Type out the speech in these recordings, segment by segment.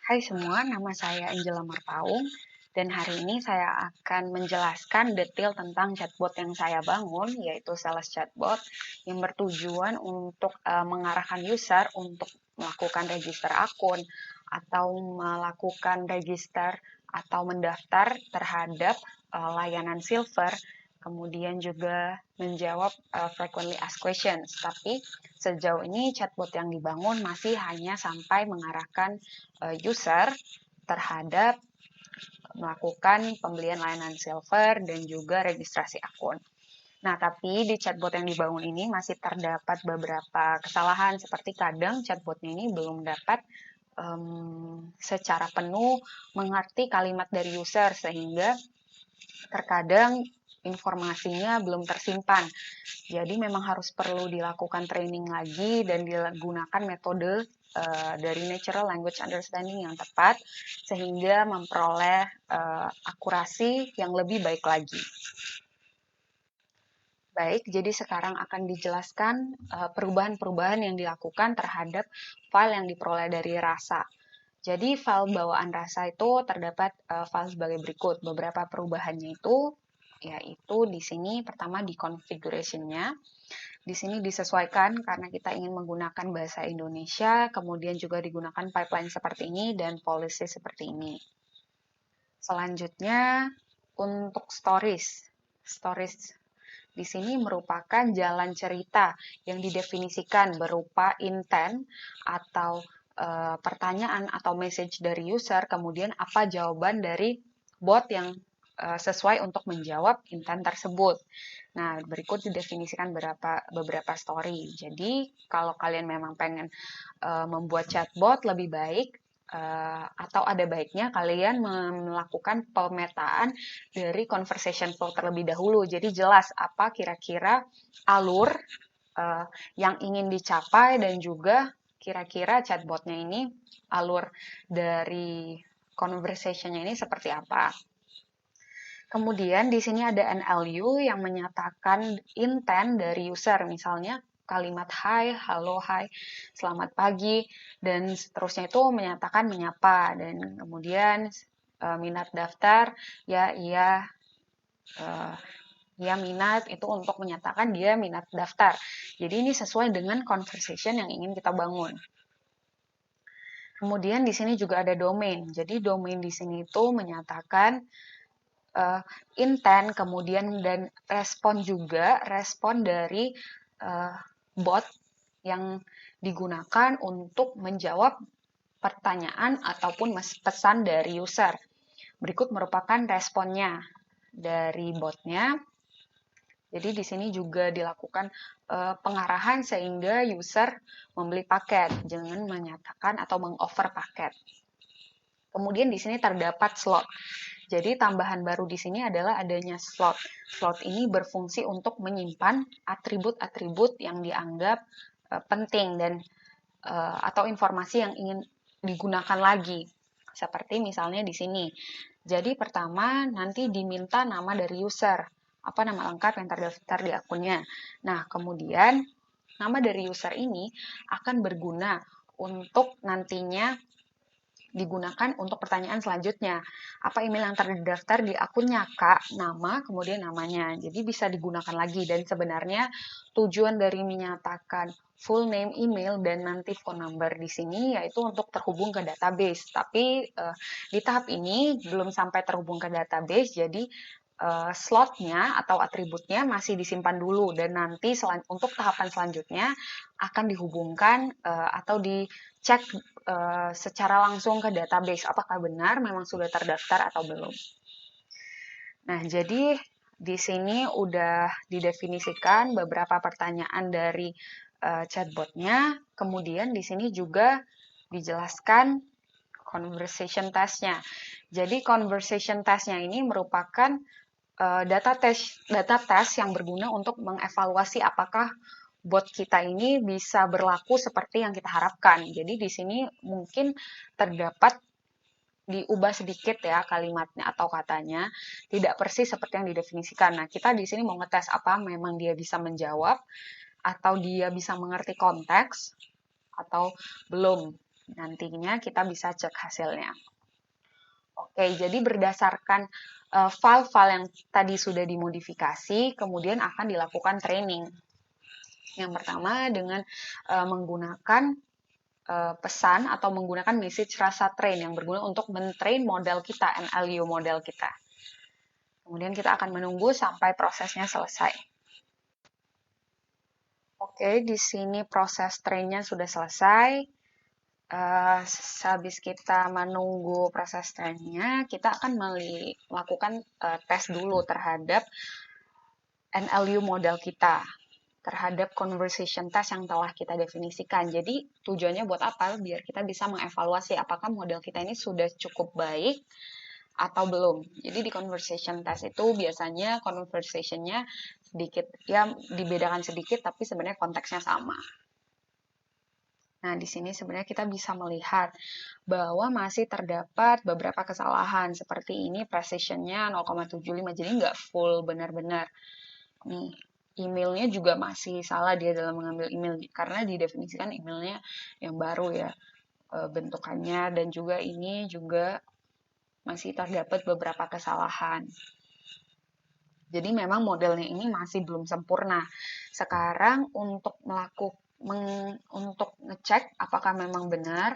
Hai semua, nama saya Angela Marpaung dan hari ini saya akan menjelaskan detail tentang chatbot yang saya bangun, yaitu Sales Chatbot yang bertujuan untuk mengarahkan user untuk melakukan register akun atau melakukan register atau mendaftar terhadap layanan Silver, kemudian juga menjawab frequently asked questions. Tapi sejauh ini chatbot yang dibangun masih hanya sampai mengarahkan user terhadap melakukan pembelian layanan Silver dan juga registrasi akun. Nah, tapi di chatbot yang dibangun ini masih terdapat beberapa kesalahan, seperti kadang chatbotnya ini belum dapat secara penuh mengerti kalimat dari user, sehingga terkadang informasinya belum tersimpan. Jadi memang harus perlu dilakukan training lagi dan digunakan metode dari natural language understanding yang tepat sehingga memperoleh akurasi yang lebih baik lagi. Baik, jadi sekarang akan dijelaskan perubahan-perubahan yang dilakukan terhadap file yang diperoleh dari rasa. Jadi file bawaan rasa itu terdapat file sebagai berikut. Beberapa perubahannya itu yaitu di sini pertama di configuration-nya. Di sini disesuaikan karena kita ingin menggunakan bahasa Indonesia, kemudian juga digunakan pipeline seperti ini dan policy seperti ini. Selanjutnya untuk stories. Stories di sini merupakan jalan cerita yang didefinisikan berupa intent atau pertanyaan atau message dari user, kemudian apa jawaban dari bot yang sesuai untuk menjawab intent tersebut. Nah, berikut didefinisikan beberapa story. Jadi, kalau kalian memang pengen membuat chatbot lebih baik, atau ada baiknya kalian melakukan pemetaan dari conversation flow terlebih dahulu. Jadi jelas apa kira-kira alur yang ingin dicapai dan juga kira-kira chatbotnya ini alur dari conversation-nya ini seperti apa. Kemudian di sini ada NLU yang menyatakan intent dari user, misalnya kalimat hai, halo, hai, selamat pagi, dan seterusnya itu menyatakan menyapa, dan kemudian minat daftar, ya, iya, ya minat itu untuk menyatakan dia minat daftar. Jadi ini sesuai dengan conversation yang ingin kita bangun. Kemudian di sini juga ada domain. Jadi domain di sini itu menyatakan intent, kemudian dan respon dari bot yang digunakan untuk menjawab pertanyaan ataupun pesan dari user. Berikut merupakan responnya dari botnya. Jadi di sini juga dilakukan pengarahan sehingga user membeli paket, jangan menyatakan atau meng-offer paket. Kemudian di sini terdapat slot. Jadi tambahan baru di sini adalah adanya slot. Slot ini berfungsi untuk menyimpan atribut-atribut yang dianggap penting dan atau informasi yang ingin digunakan lagi. Seperti misalnya di sini. Jadi pertama nanti diminta nama dari user. Apa nama lengkap yang terdaftar di akunnya. Nah, kemudian nama dari user ini akan berguna untuk nantinya digunakan untuk pertanyaan selanjutnya. Apa email yang terdaftar di akunnya, Kak? Nama, kemudian namanya. Jadi bisa digunakan lagi. Dan sebenarnya tujuan dari menyatakan full name, email, dan nanti phone number di sini yaitu untuk terhubung ke database. Tapi di tahap ini belum sampai terhubung ke database, jadi slotnya atau atributnya masih disimpan dulu dan nanti untuk tahapan selanjutnya akan dihubungkan atau dicek secara langsung ke database apakah benar memang sudah terdaftar atau belum. Nah, jadi di sini udah didefinisikan beberapa pertanyaan dari chatbotnya. Kemudian di sini juga dijelaskan conversation test-nya. Jadi conversation test-nya ini merupakan data tes yang berguna untuk mengevaluasi apakah bot kita ini bisa berlaku seperti yang kita harapkan. Jadi di sini mungkin terdapat diubah sedikit ya kalimatnya atau katanya, tidak persis seperti yang didefinisikan. Nah, kita di sini mau ngetes apa memang dia bisa menjawab atau dia bisa mengerti konteks atau belum. nantinya kita bisa cek hasilnya. Oke, jadi berdasarkan file-file yang tadi sudah dimodifikasi, kemudian akan dilakukan training. Yang pertama dengan menggunakan pesan atau menggunakan message rasa train yang berguna untuk mentrain model kita, NLU model kita. Kemudian kita akan menunggu sampai prosesnya selesai. Oke, di sini proses trainnya sudah selesai. Habis kita menunggu proses trainnya, kita akan melakukan tes dulu terhadap NLU model kita, terhadap conversation test yang telah kita definisikan. Jadi tujuannya buat apa? Biar kita bisa mengevaluasi apakah model kita ini sudah cukup baik atau belum. Jadi di conversation test itu biasanya conversationnya sedikit, ya dibedakan sedikit, tapi sebenarnya konteksnya sama. Nah, di sini sebenarnya kita bisa melihat bahwa masih terdapat beberapa kesalahan. Seperti ini, precision-nya 0,75, jadi nggak full benar-benar. Nih, emailnya juga masih salah dia dalam mengambil email, karena didefinisikan emailnya yang baru ya, bentukannya, dan juga ini juga masih terdapat beberapa kesalahan. Jadi memang modelnya ini masih belum sempurna. Sekarang untuk untuk ngecek apakah memang benar,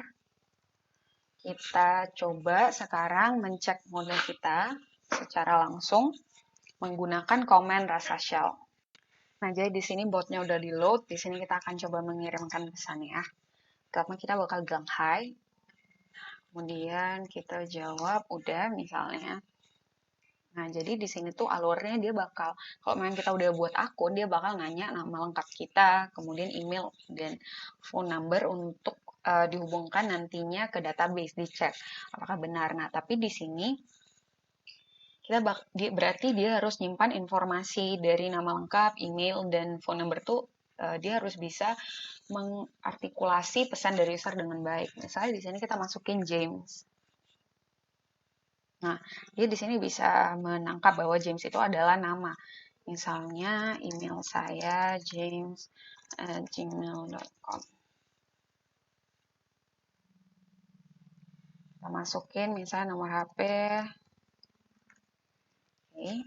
kita coba sekarang mencek model kita secara langsung menggunakan komen rasa shell. Nah, jadi di sini botnya udah di load. Di sini kita akan coba mengirimkan pesan ya. Pertama kita bakal bilang hi. Kemudian kita jawab udah misalnya. Nah, jadi di sini tuh alurnya dia bakal, kalau memang kita udah buat akun, dia bakal nanya nama lengkap kita, kemudian email dan phone number untuk dihubungkan nantinya ke database, dicek apakah benar. Nah, tapi di sini kita berarti dia harus nyimpan informasi dari nama lengkap, email, dan phone number tuh dia harus bisa mengartikulasi pesan dari user dengan baik. Misalnya di sini kita masukin James. Nah, dia di sini bisa menangkap bahwa James itu adalah nama. Misalnya email saya james@gmail.com. Kita masukin misalnya nomor HP. Oke.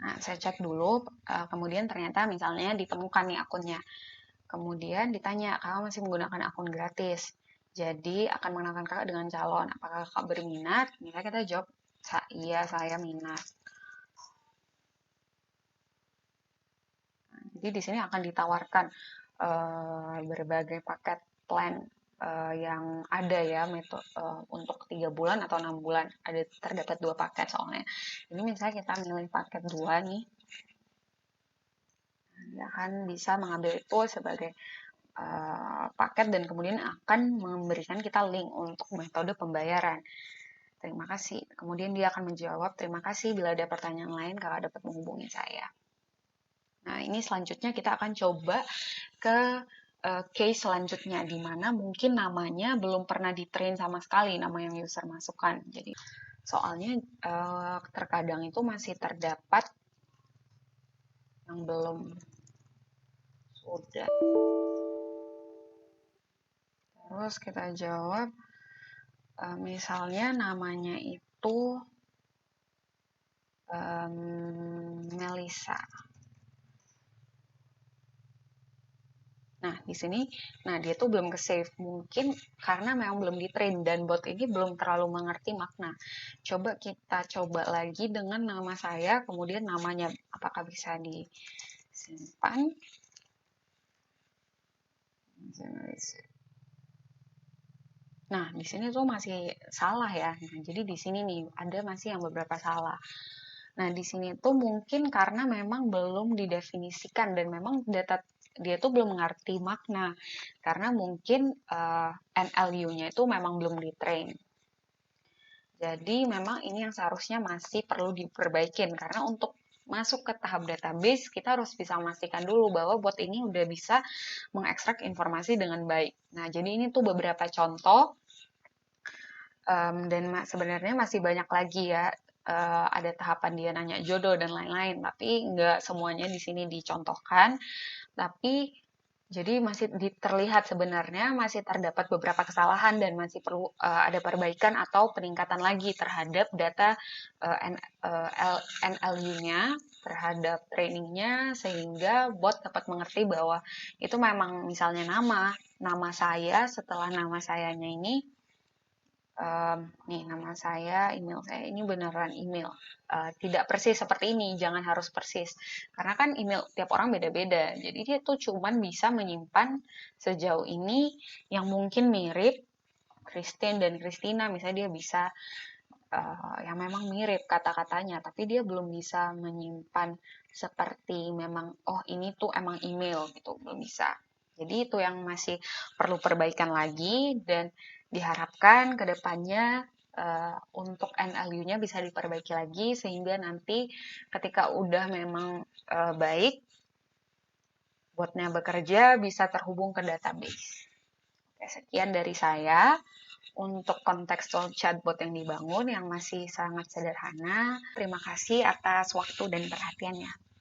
Nah, saya cek dulu, kemudian ternyata misalnya ditemukan nih akunnya. Kemudian ditanya, kakak masih menggunakan akun gratis. Jadi akan mengenalkan kakak dengan calon. Apakah kakak berminat? Misalnya kita jawab, iya saya minat. Jadi di sini akan ditawarkan berbagai paket plan yang ada ya untuk 3 bulan atau 6 bulan. Ada terdapat 2 paket soalnya. Ini misalnya kita milih paket 2 nih. Dia akan bisa mengambil itu sebagai paket dan kemudian akan memberikan kita link untuk metode pembayaran. Terima kasih. Kemudian dia akan menjawab, terima kasih bila ada pertanyaan lain kakak dapat menghubungi saya. Nah, ini selanjutnya kita akan coba ke case selanjutnya, di mana mungkin namanya belum pernah di-train sama sekali, nama yang user masukkan. Jadi, soalnya terkadang itu masih terdapat yang belum sudah. Terus kita jawab, misalnya namanya itu Melissa. Nah, di sini, dia tuh belum ke-save. Mungkin karena memang belum di-train dan bot ini belum terlalu mengerti makna. Coba kita coba lagi dengan nama saya, kemudian namanya apakah bisa disimpan. Nah, di sini tuh masih salah ya. Nah, jadi di sini nih, ada masih yang beberapa salah. Nah, di sini tuh mungkin karena memang belum didefinisikan dan memang dia tuh belum mengerti makna. Karena mungkin NLU-nya itu memang belum di-train. Jadi memang ini yang seharusnya masih perlu diperbaikin. Karena untuk masuk ke tahap database, kita harus bisa memastikan dulu bahwa bot ini udah bisa mengekstrak informasi dengan baik. Nah, jadi ini tuh beberapa contoh. Dan sebenarnya masih banyak lagi ya. Ada tahapan dia nanya jodoh dan lain-lain, tapi nggak semuanya di sini dicontohkan. Tapi Jadi masih terlihat sebenarnya masih terdapat beberapa kesalahan dan masih perlu ada perbaikan atau peningkatan lagi terhadap data NLU-nya, terhadap trainingnya, sehingga bot dapat mengerti bahwa itu memang misalnya nama saya, setelah nama sayanya ini nih nama saya, email saya ini beneran email. Tidak persis seperti ini, jangan harus persis. Karena kan email tiap orang beda-beda. Jadi dia tuh cuman bisa menyimpan sejauh ini yang mungkin mirip Christine dan Christina. Misalnya dia bisa yang memang mirip kata-katanya, tapi dia belum bisa menyimpan seperti memang, oh ini tuh emang email gitu, belum bisa. Jadi itu yang masih perlu perbaikan lagi dan diharapkan ke depannya untuk NLU-nya bisa diperbaiki lagi sehingga nanti ketika udah memang baik, botnya bekerja bisa terhubung ke database. Oke, sekian dari saya untuk kontekstual chatbot yang dibangun yang masih sangat sederhana. Terima kasih atas waktu dan perhatiannya.